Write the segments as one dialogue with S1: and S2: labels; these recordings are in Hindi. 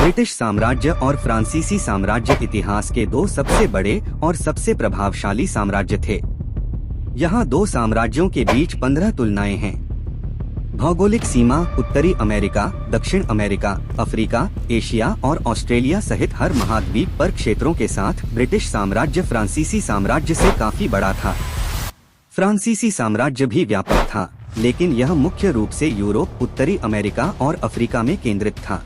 S1: ब्रिटिश साम्राज्य और फ्रांसीसी साम्राज्य इतिहास के दो सबसे बड़े और सबसे प्रभावशाली साम्राज्य थे। यहाँ दो साम्राज्यों के बीच 15 तुलनाएं हैं। भौगोलिक सीमा उत्तरी अमेरिका, दक्षिण अमेरिका, अफ्रीका, एशिया और ऑस्ट्रेलिया सहित हर महाद्वीप पर क्षेत्रों के साथ ब्रिटिश साम्राज्य फ्रांसीसी साम्राज्य से काफी बड़ा था। फ्रांसीसी साम्राज्य भी व्यापक था, लेकिन यह मुख्य रूप से यूरोप, उत्तरी अमेरिका और अफ्रीका में केंद्रित था।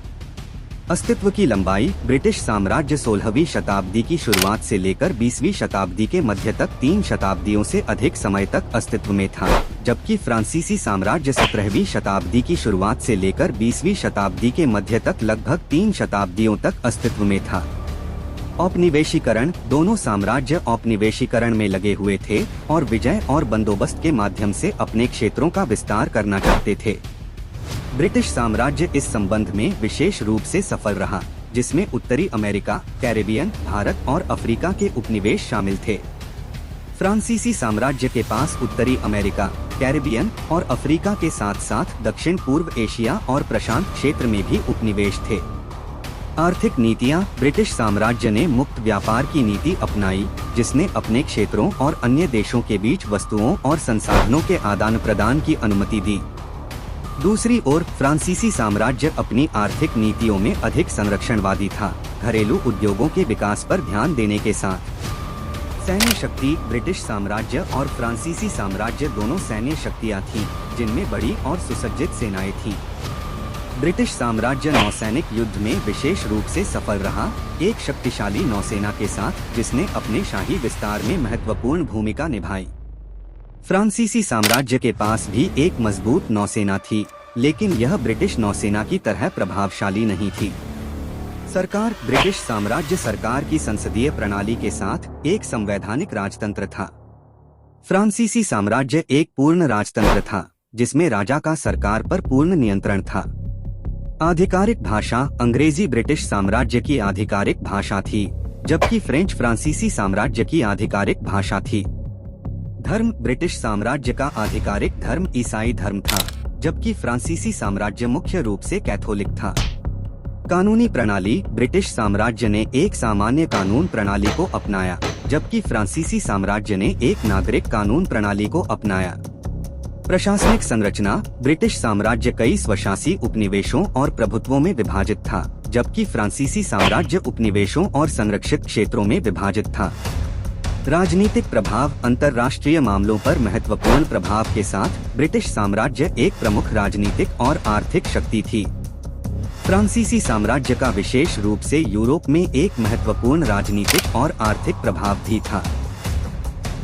S1: अस्तित्व की लंबाई ब्रिटिश साम्राज्य 16वीं शताब्दी की शुरुआत से लेकर 20वीं शताब्दी के मध्य तक 3 शताब्दियों से अधिक समय तक अस्तित्व में था, जबकि फ्रांसीसी साम्राज्य 17वीं शताब्दी की शुरुआत से लेकर 20वीं शताब्दी के मध्य तक लगभग 3 शताब्दियों तक अस्तित्व में था। औपनिवेशीकरण दोनों साम्राज्य औपनिवेशीकरण में लगे हुए थे और विजय और बंदोबस्त के माध्यम से अपने क्षेत्रों का विस्तार करना चाहते थे। ब्रिटिश साम्राज्य इस संबंध में विशेष रूप से सफल रहा, जिसमें उत्तरी अमेरिका, कैरेबियन, भारत और अफ्रीका के उपनिवेश शामिल थे। फ्रांसीसी साम्राज्य के पास उत्तरी अमेरिका, कैरेबियन और अफ्रीका के साथ साथ दक्षिण पूर्व एशिया और प्रशांत क्षेत्र में भी उपनिवेश थे। आर्थिक नीतियां ब्रिटिश साम्राज्य ने मुक्त व्यापार की नीति अपनाई, जिसने अपने क्षेत्रों और अन्य देशों के बीच वस्तुओं और संसाधनों के आदान प्रदान की अनुमति दी। दूसरी ओर फ्रांसीसी साम्राज्य अपनी आर्थिक नीतियों में अधिक संरक्षणवादी था, घरेलू उद्योगों के विकास पर ध्यान देने के साथ। सैन्य शक्ति ब्रिटिश साम्राज्य और फ्रांसीसी साम्राज्य दोनों सैन्य शक्तियां थीं, जिनमें बड़ी और सुसज्जित सेनाएं थीं। ब्रिटिश साम्राज्य नौसैनिक युद्ध में विशेष रूप से सफल रहा, एक शक्तिशाली नौसेना के साथ जिसने अपने शाही विस्तार में महत्वपूर्ण भूमिका निभाई। फ्रांसीसी साम्राज्य के पास भी एक मजबूत नौसेना थी, लेकिन यह ब्रिटिश नौसेना की तरह प्रभावशाली नहीं थी। सरकार ब्रिटिश साम्राज्य सरकार की संसदीय प्रणाली के साथ एक संवैधानिक राजतंत्र था। फ्रांसीसी साम्राज्य एक पूर्ण राजतंत्र था, जिसमें राजा का सरकार पर पूर्ण नियंत्रण था। आधिकारिक भाषा अंग्रेजी ब्रिटिश साम्राज्य की आधिकारिक भाषा थी, जबकि फ्रेंच फ्रांसीसी साम्राज्य की आधिकारिक भाषा थी। धर्म ब्रिटिश साम्राज्य का आधिकारिक धर्म ईसाई धर्म था, जबकि फ्रांसीसी साम्राज्य मुख्य रूप से कैथोलिक था। कानूनी प्रणाली ब्रिटिश साम्राज्य ने एक सामान्य कानून प्रणाली को अपनाया, जबकि फ्रांसीसी साम्राज्य ने एक नागरिक कानून प्रणाली को अपनाया। प्रशासनिक संरचना ब्रिटिश साम्राज्य कई स्वशासी उपनिवेशों और प्रभुत्वों में विभाजित था, जबकि फ्रांसीसी साम्राज्य उपनिवेशों और संरक्षित क्षेत्रों में विभाजित था। राजनीतिक प्रभाव अंतर्राष्ट्रीय मामलों पर महत्वपूर्ण प्रभाव के साथ ब्रिटिश साम्राज्य एक प्रमुख राजनीतिक और आर्थिक शक्ति थी। फ्रांसीसी साम्राज्य का विशेष रूप से यूरोप में एक महत्वपूर्ण राजनीतिक और आर्थिक प्रभाव भी था।